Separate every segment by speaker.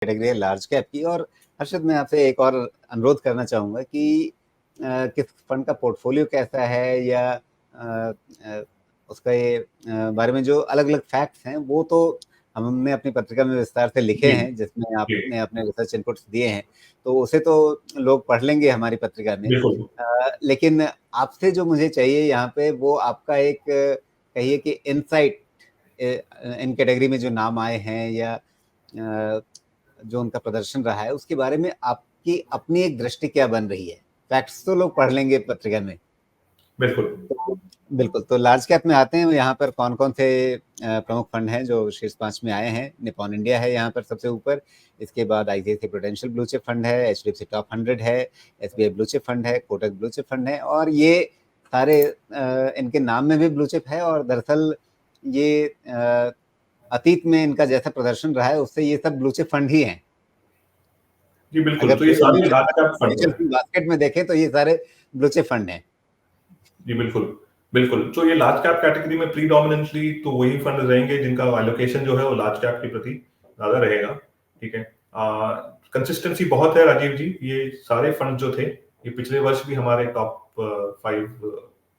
Speaker 1: Category है large cap की। और हर्षद, मैं आपसे एक और अनुरोध करना चाहूँगा कि किस फंड का पोर्टफोलियो कैसा है, या उसका ये बारे में जो अलग-अलग फैक्ट्स हैं, वो तो हमने अपनी पत्रिका में विस्तार से लिखे
Speaker 2: जी,
Speaker 1: हैं, जिसमें
Speaker 2: जी,
Speaker 1: आपने अपने रिसर्च इनपुट्स दिए हैं, तो उसे तो लोग पढ़ लेंगे हमारी पत्रिका में।
Speaker 2: बिल्कुल।
Speaker 1: लेकिन आपसे जो मुझे चाहिए यहाँ पे, वो आपका एक कहिए कि इनसाइट इन कैटेगरी में जो नाम आए हैं, या जो उनका प्रदर्शन रहा है, उसके बारे में आपकी अपनी एक दृष्टि क्या बन रही है? फैक्ट्स तो लोग पढ़ लेंगे पत्रिका में।
Speaker 2: बिल्कुल।
Speaker 1: तो बिल्कुल, तो लार्ज कैप में आते हैं, यहाँ पर कौन-कौन से प्रमुख फंड हैं जो शीर्ष 5 में आए हैं? निप्पॉन इंडिया है यहाँ पर सबसे ऊपर, इसके बाद ICICI prudential blue chip fund है, एचडीएफसी टॉप 100 है, एसबीआई ब्लू चिप फंड है, कोटक ब्लू चिप फंड है, और ये सारे इनके नाम में भी ब्लू चिप है, और दरअसल ये अतीत में इनका जैसा प्रदर्शन रहा है, उससे ये सब ब्लू चिप फंड ही हैं।
Speaker 2: जी, बिल्कुल।
Speaker 1: अगर
Speaker 2: तो ये
Speaker 1: पूरे
Speaker 2: सारे लार्ज कैप फंड
Speaker 1: म्यूचुअल
Speaker 2: हैं।
Speaker 1: फंड बास्केट में देखें, तो ये सारे ब्लू चिप फंड हैं।
Speaker 2: जी, बिल्कुल, बिल्कुल। तो ये लार्ज कैप कैटेगरी में प्रीडोमिनेंटली तो वही फंड रहेंगे जिनका एलोकेशन जो है वो लार्ज कैप के प्रति ज़्यादा रहेगा, ठीक है? कंसिस्टेंसी बहुत है राजीव जी, ये सारे फंड जो थे, ये पिछले वर्ष भी हमारे टॉप 5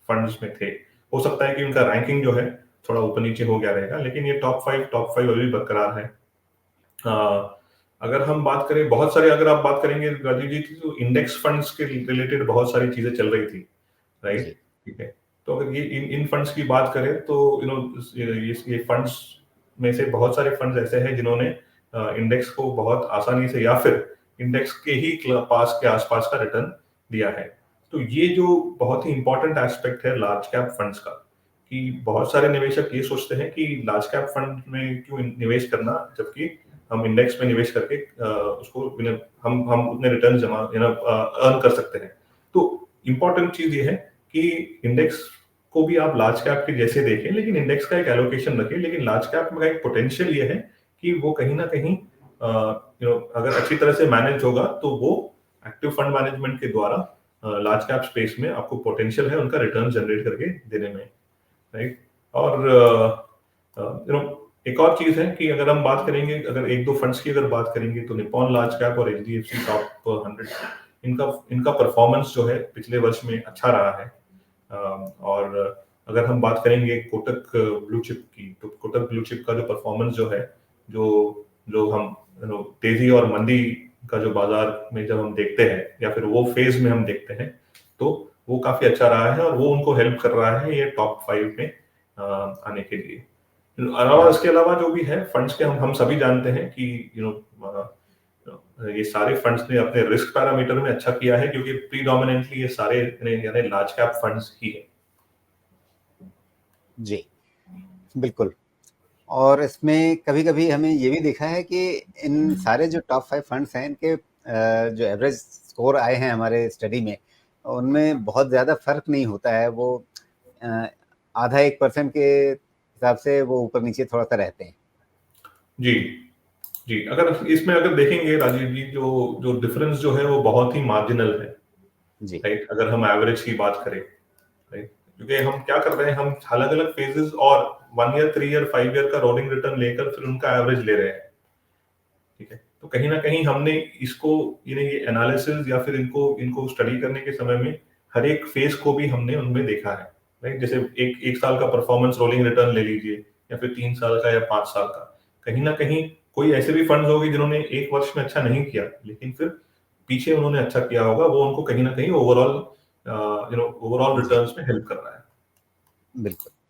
Speaker 2: फंड्स में थे। हो सकता है कि उनका रैंकिंग जो है थोड़ा ऊपर-नीचे हो गया रहेगा, लेकिन ये टॉप 5 अभी भी बरकरार है। अगर हम बात करें, बहुत सारे अगर आप बात करेंगे राजीव जी, तो इंडेक्स फंड्स के रिलेटेड बहुत सारी चीज़ें चल रही थी, राइट?
Speaker 1: जी,
Speaker 2: ठीक है। तो अगर ये इन फंड्स की बात करें तो ये फंड्स में से बहुत सारे फंड्स ऐसे हैं जिन्होंने इंडेक्स को बहुत आसानी से या फिर इंडेक्स के ही पास के आसपास का रिटर्न दिया है। तो ये जो बहुत ही इंपॉर्टेंट एस्पेक्ट है लार्ज कैप फंड्स का, कि बहुत सारे निवेशक ये सोचते हैं कि लार्ज कैप फंड में क्यों निवेश करना, जबकि हम इंडेक्स में निवेश करके उसको हम उतने रिटर्न जमा अर्न कर सकते हैं। तो इंपॉर्टेंट चीज ये है कि इंडेक्स को भी आप लार्ज कैप के जैसे देखें, लेकिन इंडेक्स का एक एलोकेशन रखें। लेकिन लार्ज कैप में एक पोटेंशियल ये है कि वो कहीं ना कहीं अगर अच्छी तरह से मैनेज होगा तो वो एक्टिव फंड मैनेजमेंट के द्वारा लार्ज कैप स्पेस में आपको पोटेंशियल है उनका रिटर्न जनरेट करके देने में, राइट? और एक और चीज है कि अगर हम बात करेंगे, अगर एक दो फंड्स की अगर बात करेंगे, तो निप्पॉन लार्ज कैप और एचडीएफसी टॉप 100, इनका परफॉर्मेंस जो है पिछले वर्ष में अच्छा रहा है। और अगर हम बात करेंगे कोटक ब्लू चिप की, तो कोटक ब्लू चिप का जो परफॉर्मेंस जो है, जो जो हम तेजी और मंदी का जो बाजार में जब हम देखते हैं या फिर वो फेज में हम देखते हैं, तो वो काफी अच्छा रहा है और वो उनको हेल्प कर रहा है ये टॉप 5 में आने के लिए। और इसके अलावा जो भी है फंड्स के, हम सभी जानते हैं कि ये सारे फंड्स ने अपने रिस्क पैरामीटर में अच्छा किया है, क्योंकि प्रीडोमिनेंटली ये सारे यानी लार्ज कैप फंड्स ही है।
Speaker 1: जी, बिल्कुल। और इसमें कभी-कभी हमें ये भी दिखा है कि इन सारे जो टॉप 5 फंड्स हैं, इनके जो एवरेज स्कोर आए हैं हमारे स्टडी में, उनमें बहुत ज़्यादा फ़र्क नहीं होता है। वो अ, आधा 1% के हिसाब से वो ऊपर-नीचे थोड़ा-सा रहते हैं।
Speaker 2: जी, जी। अगर इसमें अगर देखेंगे राजीव जी, जो जो डिफरेंस जो है वो बहुत ही मार्जिनल है,
Speaker 1: जी,
Speaker 2: राइट? अगर हम एवरेज की बात करें, राइट? क्योंकि हम क्या कर रहे हैं, हम अलग-अलग फेजेस और 1 ईयर, 3 ईयर, 5 ईयर का रोलिंग रिटर्न लेकर फिर उनका एवरेज ले रहे हैं, ठीक है? तो कहीं न कहीं हमने इसको ये एनालिसिस या फिर इनको इनको स्टडी करने के समय में हर एक फेज को भी हमने उनमें देखा है, राइट? जैसे एक साल का परफॉर्मेंस रोलिंग रिटर्न ले लीजिए, या फिर 3 साल का या 5 साल का। कहीं न कहीं कोई ऐसे भी फंड्स होंगे जिन्होंने 1 वर्ष में अच्छा नहीं किया, लेकिन फिर पीछे उन्होंने अच्छा किया होगा, वो उनको कहीं न कहीं ओवरऑल ओवरऑल
Speaker 1: जी,
Speaker 2: रिटर्न्स में हेल्प कर रहा है।
Speaker 1: बिल्कुल।